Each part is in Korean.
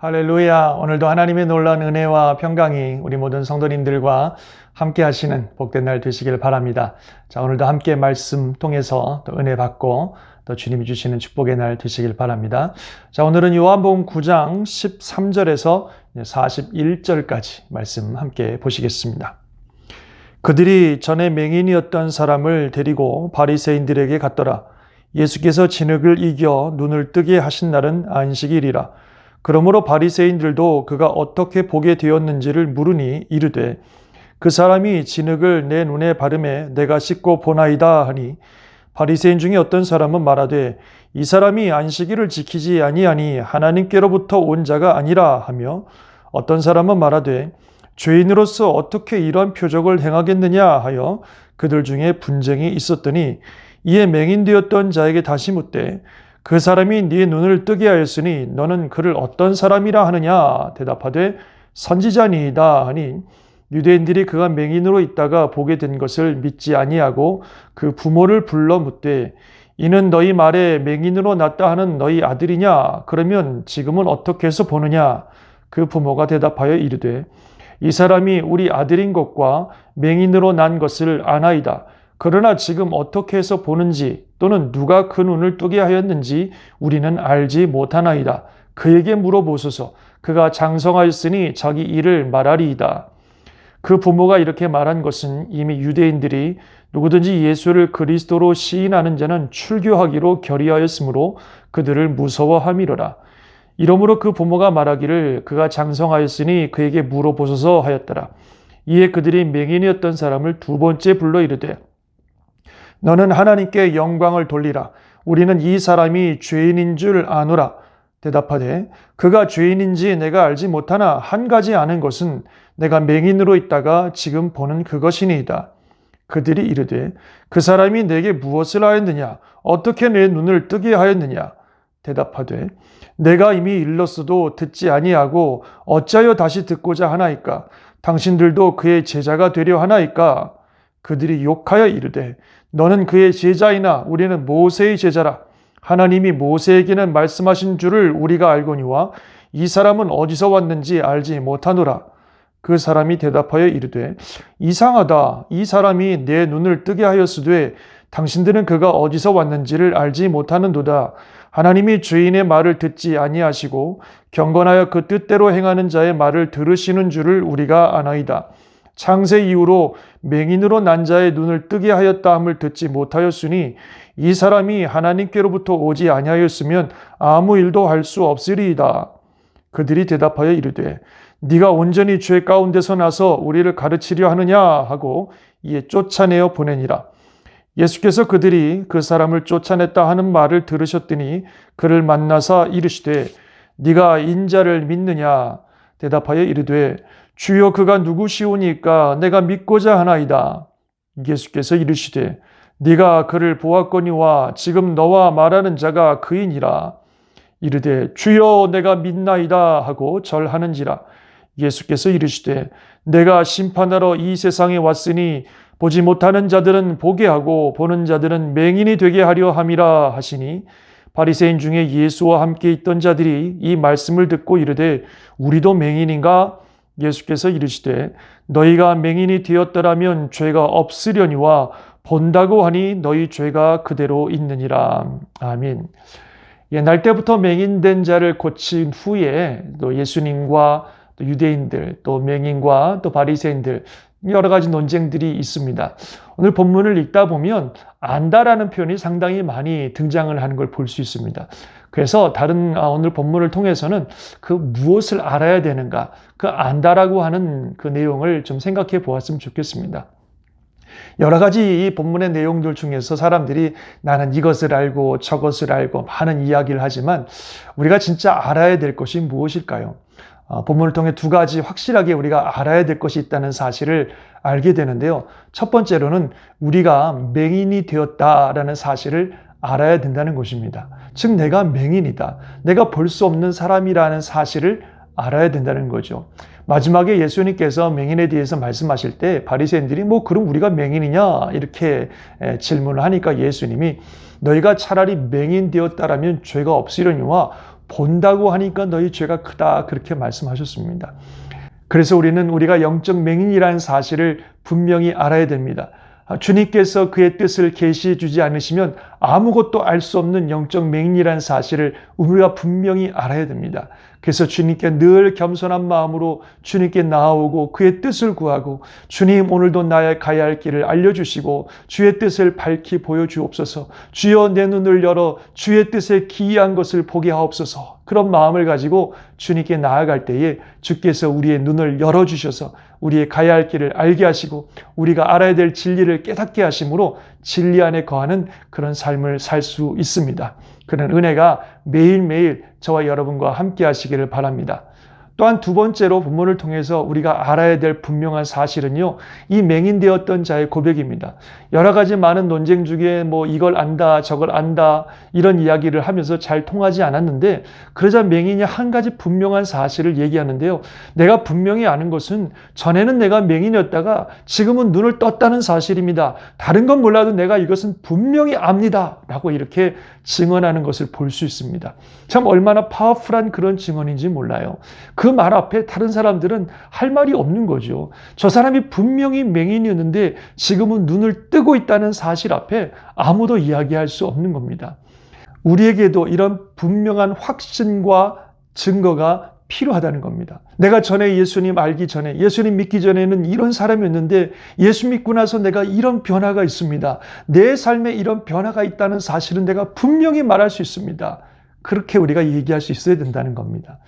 할렐루야. 오늘도 하나님의 놀라운 은혜와 평강이 우리 모든 성도님들과 함께 하시는 복된 날 되시길 바랍니다. 자, 오늘도 함께 말씀 통해서 또 은혜 받고 또 주님이 주시는 축복의 날 되시길 바랍니다. 자, 오늘은 요한복음 9장 13절에서 41절까지 말씀 함께 보시겠습니다. 그들이 전에 맹인이었던 사람을 데리고 바리새인들에게 갔더라. 예수께서 진흙을 이겨 눈을 뜨게 하신 날은 안식일이라. 그러므로 바리새인들도 그가 어떻게 보게 되었는지를 물으니 이르되 그 사람이 진흙을 내 눈에 바르매 내가 씻고 보나이다 하니, 바리새인 중에 어떤 사람은 말하되 이 사람이 안식일을 지키지 아니하니 하나님께로부터 온 자가 아니라 하며, 어떤 사람은 말하되 죄인으로서 어떻게 이런 표적을 행하겠느냐 하여 그들 중에 분쟁이 있었더니, 이에 맹인되었던 자에게 다시 묻되 그 사람이 네 눈을 뜨게 하였으니 너는 그를 어떤 사람이라 하느냐? 대답하되 선지자니이다 하니, 유대인들이 그가 맹인으로 있다가 보게 된 것을 믿지 아니하고 그 부모를 불러 묻되 이는 너희 말에 맹인으로 났다 하는 너희 아들이냐? 그러면 지금은 어떻게 해서 보느냐? 그 부모가 대답하여 이르되 이 사람이 우리 아들인 것과 맹인으로 난 것을 아나이다. 그러나 지금 어떻게 해서 보는지 또는 누가 그 눈을 뜨게 하였는지 우리는 알지 못하나이다. 그에게 물어보소서. 그가 장성하였으니 자기 일을 말하리이다. 그 부모가 이렇게 말한 것은 이미 유대인들이 누구든지 예수를 그리스도로 시인하는 자는 출교하기로 결의하였으므로 그들을 무서워함이로라. 이러므로 그 부모가 말하기를 그가 장성하였으니 그에게 물어보소서 하였더라. 이에 그들이 맹인이었던 사람을 두 번째 불러 이르되 너는 하나님께 영광을 돌리라. 우리는 이 사람이 죄인인 줄 아노라. 대답하되 그가 죄인인지 내가 알지 못하나 한 가지 아는 것은 내가 맹인으로 있다가 지금 보는 그것이니이다. 그들이 이르되 그 사람이 내게 무엇을 하였느냐? 어떻게 내 눈을 뜨게 하였느냐? 대답하되 내가 이미 일렀어도 듣지 아니하고 어찌하여 다시 듣고자 하나이까? 당신들도 그의 제자가 되려 하나이까? 그들이 욕하여 이르되 너는 그의 제자이나 우리는 모세의 제자라. 하나님이 모세에게는 말씀하신 줄을 우리가 알거니와 이 사람은 어디서 왔는지 알지 못하노라. 그 사람이 대답하여 이르되 이상하다. 이 사람이 내 눈을 뜨게 하였으되 당신들은 그가 어디서 왔는지를 알지 못하는도다. 하나님이 죄인의 말을 듣지 아니하시고 경건하여 그 뜻대로 행하는 자의 말을 들으시는 줄을 우리가 아나이다. 창세 이후로 맹인으로 난 자의 눈을 뜨게 하였다 함을 듣지 못하였으니 이 사람이 하나님께로부터 오지 아니하였으면 아무 일도 할 수 없으리이다. 그들이 대답하여 이르되 네가 온전히 죄 가운데서 나서 우리를 가르치려 하느냐 하고 이에 쫓아내어 보내니라. 예수께서 그들이 그 사람을 쫓아냈다 하는 말을 들으셨더니 그를 만나사 이르시되 네가 인자를 믿느냐? 대답하여 이르되 주여 그가 누구시오니까 내가 믿고자 하나이다. 예수께서 이르시되 네가 그를 보았거니와 지금 너와 말하는 자가 그이니라. 이르되 주여 내가 믿나이다 하고 절하는지라. 예수께서 이르시되 내가 심판하러 이 세상에 왔으니 보지 못하는 자들은 보게 하고 보는 자들은 맹인이 되게 하려 함이라 하시니, 바리새인 중에 예수와 함께 있던 자들이 이 말씀을 듣고 이르되 우리도 맹인인가? 예수께서 이르시되 너희가 맹인이 되었더라면 죄가 없으려니와 본다고 하니 너희 죄가 그대로 있느니라. 아멘. 옛날 때부터 맹인된 자를 고친 후에 또 예수님과 또 유대인들, 또 맹인과 또 바리새인들 여러 가지 논쟁들이 있습니다. 오늘 본문을 읽다 보면 안다라는 표현이 상당히 많이 등장을 하는 걸 볼 수 있습니다. 그래서 오늘 본문을 통해서는 그 무엇을 알아야 되는가, 그 안다라고 하는 그 내용을 좀 생각해 보았으면 좋겠습니다. 여러 가지 이 본문의 내용들 중에서 사람들이 나는 이것을 알고 저것을 알고 많은 이야기를 하지만 우리가 진짜 알아야 될 것이 무엇일까요? 본문을 통해 두 가지 확실하게 우리가 알아야 될 것이 있다는 사실을 알게 되는데요. 첫 번째로는 우리가 맹인이 되었다라는 사실을 알아야 된다는 것입니다. 즉 내가 맹인이다. 내가 볼 수 없는 사람이라는 사실을 알아야 된다는 거죠. 마지막에 예수님께서 맹인에 대해서 말씀하실 때 바리새인들이 그럼 우리가 맹인이냐 이렇게 질문을 하니까 예수님이 너희가 차라리 맹인 되었다라면 죄가 없으려니와 본다고 하니까 너희 죄가 크다 그렇게 말씀하셨습니다. 그래서 우리가 영적 맹인이라는 사실을 분명히 알아야 됩니다. 주님께서 그의 뜻을 계시해 주지 않으시면 아무것도 알 수 없는 영적 맹인이라는 사실을 우리가 분명히 알아야 됩니다. 그래서 주님께 늘 겸손한 마음으로 주님께 나아오고 그의 뜻을 구하고 주님 오늘도 나의 가야 할 길을 알려주시고 주의 뜻을 밝히 보여주옵소서. 주여 내 눈을 열어 주의 뜻에 기이한 것을 보게 하옵소서. 그런 마음을 가지고 주님께 나아갈 때에 주께서 우리의 눈을 열어주셔서 우리의 가야 할 길을 알게 하시고 우리가 알아야 될 진리를 깨닫게 하심으로 진리 안에 거하는 그런 삶을 살 수 있습니다. 그런 은혜가 매일매일 저와 여러분과 함께 하시기를 바랍니다. 또한 두 번째로 본문을 통해서 우리가 알아야 될 분명한 사실은요, 이 맹인되었던 자의 고백입니다. 여러 가지 많은 논쟁 중에 이걸 안다, 저걸 안다, 이런 이야기를 하면서 잘 통하지 않았는데, 그러자 맹인이 한 가지 분명한 사실을 얘기하는데요. 내가 분명히 아는 것은 전에는 내가 맹인이었다가 지금은 눈을 떴다는 사실입니다. 다른 건 몰라도 내가 이것은 분명히 압니다. 라고 이렇게 증언하는 것을 볼 수 있습니다. 참 얼마나 파워풀한 그런 증언인지 몰라요. 그 말 앞에 다른 사람들은 할 말이 없는 거죠. 저 사람이 분명히 맹인이었는데 지금은 눈을 뜨고 있다는 사실 앞에 아무도 이야기할 수 없는 겁니다. 우리에게도 이런 분명한 확신과 증거가 필요하다는 겁니다. 내가 전에 예수님 알기 전에, 예수님 믿기 전에는 이런 사람이었는데 예수 믿고 나서 내가 이런 변화가 있습니다. 내 삶에 이런 변화가 있다는 사실은 내가 분명히 말할 수 있습니다. 그렇게 우리가 얘기할 수 있어야 된다는 겁니다.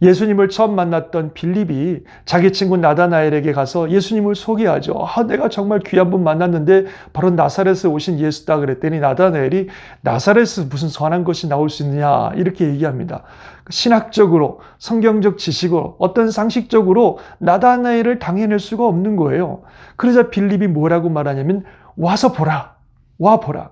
예수님을 처음 만났던 빌립이 자기 친구 나다나엘에게 가서 예수님을 소개하죠. 내가 정말 귀한 분 만났는데 바로 나사렛에서 오신 예수다 그랬더니 나다나엘이 나사렛에서 무슨 선한 것이 나올 수 있느냐 이렇게 얘기합니다. 신학적으로, 성경적 지식으로, 어떤 상식적으로 나다나엘을 당해낼 수가 없는 거예요. 그러자 빌립이 뭐라고 말하냐면 와서 보라, 와 보라.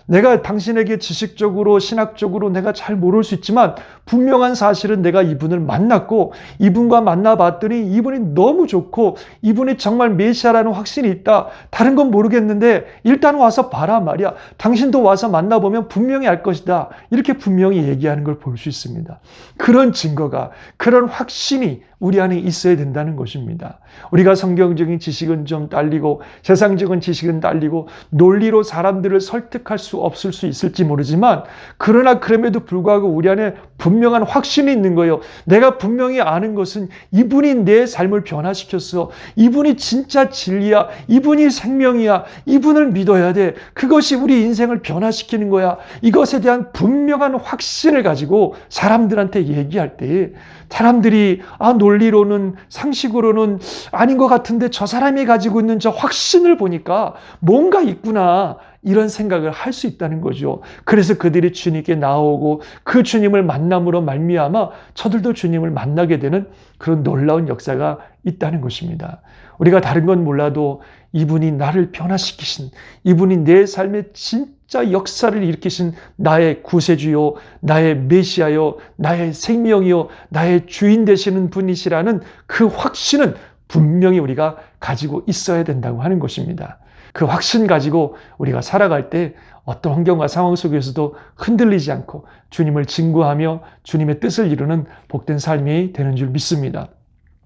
내가 당신에게 지식적으로 신학적으로 내가 잘 모를 수 있지만 분명한 사실은 내가 이분을 만났고 이분과 만나봤더니 이분이 너무 좋고 이분이 정말 메시아라는 확신이 있다. 다른 건 모르겠는데 일단 와서 봐라 말이야. 당신도 와서 만나보면 분명히 알 것이다. 이렇게 분명히 얘기하는 걸 볼 수 있습니다. 그런 증거가, 그런 확신이 우리 안에 있어야 된다는 것입니다. 우리가 성경적인 지식은 좀 딸리고 세상적인 지식은 딸리고 논리로 사람들을 설득할 수 없을 수 있을지 모르지만 그러나 그럼에도 불구하고 우리 안에 분명한 확신이 있는 거예요. 내가 분명히 아는 것은 이분이 내 삶을 변화시켰어. 이분이 진짜 진리야. 이분이 생명이야. 이분을 믿어야 돼. 그것이 우리 인생을 변화시키는 거야. 이것에 대한 분명한 확신을 가지고 사람들한테 얘기할 때에 사람들이 논리로는 상식으로는 아닌 것 같은데 저 사람이 가지고 있는 저 확신을 보니까 뭔가 있구나 이런 생각을 할 수 있다는 거죠. 그래서 그들이 주님께 나오고 그 주님을 만남으로 말미암아 저들도 주님을 만나게 되는 그런 놀라운 역사가 있다는 것입니다. 우리가 다른 건 몰라도 이분이 나를 변화시키신, 이분이 내 삶에 진짜 역사를 일으키신 나의 구세주요, 나의 메시아요, 나의 생명이요, 나의 주인 되시는 분이시라는 그 확신은 분명히 우리가 가지고 있어야 된다고 하는 것입니다. 그 확신 가지고 우리가 살아갈 때 어떤 환경과 상황 속에서도 흔들리지 않고 주님을 증거하며 주님의 뜻을 이루는 복된 삶이 되는 줄 믿습니다.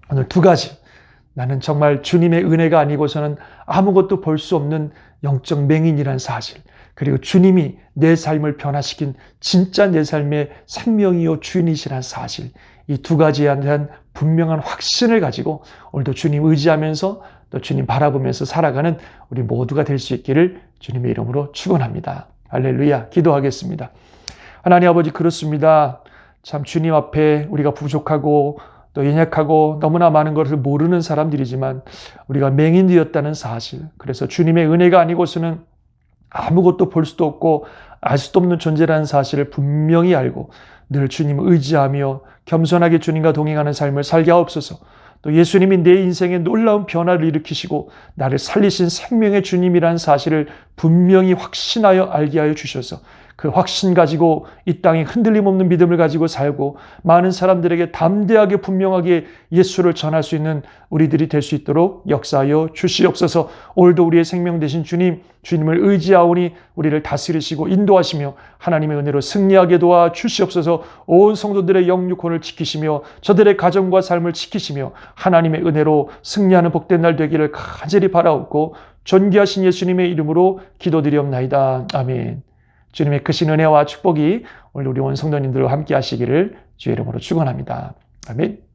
오늘 두 가지, 나는 정말 주님의 은혜가 아니고서는 아무것도 볼 수 없는 영적 맹인이란 사실, 그리고 주님이 내 삶을 변화시킨 진짜 내 삶의 생명이요 주인이시란 사실, 이 두 가지에 대한 분명한 확신을 가지고 오늘도 주님 의지하면서 또 주님 바라보면서 살아가는 우리 모두가 될 수 있기를 주님의 이름으로 축원합니다. 할렐루야. 기도하겠습니다. 하나님 아버지, 그렇습니다. 참 주님 앞에 우리가 부족하고 또 연약하고 너무나 많은 것을 모르는 사람들이지만 우리가 맹인되었다는 사실, 그래서 주님의 은혜가 아니고서는 아무것도 볼 수도 없고 알 수도 없는 존재라는 사실을 분명히 알고 늘 주님을 의지하며 겸손하게 주님과 동행하는 삶을 살게 하옵소서. 또 예수님이 내 인생에 놀라운 변화를 일으키시고 나를 살리신 생명의 주님이라는 사실을 분명히 확신하여 알게 하여 주셔서 그 확신 가지고 이 땅에 흔들림 없는 믿음을 가지고 살고 많은 사람들에게 담대하게 분명하게 예수를 전할 수 있는 우리들이 될 수 있도록 역사하여 주시옵소서. 오늘도 우리의 생명 되신 주님을 의지하오니 우리를 다스리시고 인도하시며 하나님의 은혜로 승리하게 도와 주시옵소서. 온 성도들의 영육혼을 지키시며 저들의 가정과 삶을 지키시며 하나님의 은혜로 승리하는 복된 날 되기를 간절히 바라옵고 존귀하신 예수님의 이름으로 기도드리옵나이다. 아멘. 주님의 크신 은혜와 축복이 오늘 우리 온 성도님들과 함께 하시기를 주의 이름으로 축원합니다. 아멘.